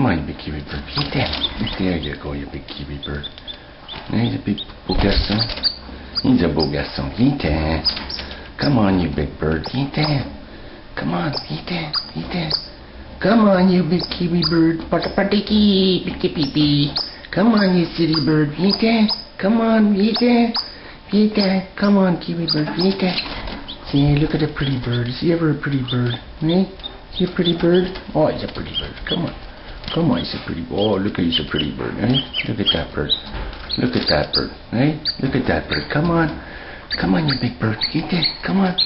Come on, you big kiwi bird. Eat that. There you go, you big kiwi bird. He's a big beau garçon. He's a beau garçon. Eat that. Come on, you big bird. Eat that. Come on, eat that. Eat that. Come on, you big kiwi bird. Patapatiki. Piki-pee-pee. Come on, you city bird. Eat that. Come on, eat that. Eat that. Come on, kiwi bird. Eat that. See, look at a pretty bird. Is he ever a pretty bird? Hey? Is he a pretty bird? Oh, he's a pretty bird. Come on. Come on, he's a pretty bird. Oh, look at he's a pretty bird. Hey? Look at that bird. Look at that bird. Hey? Look at that bird. Come on. Come on, you big bird. Eat that. Come on.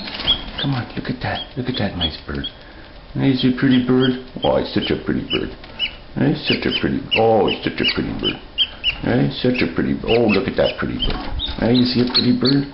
Come on. Look at that. Look at that nice bird. Hey, is he a pretty bird? Oh, he's such a pretty bird. Hey, such a pretty. Oh, he's such a pretty bird. Hey, such a pretty. Oh, look at that pretty bird. Hey, is he a pretty bird?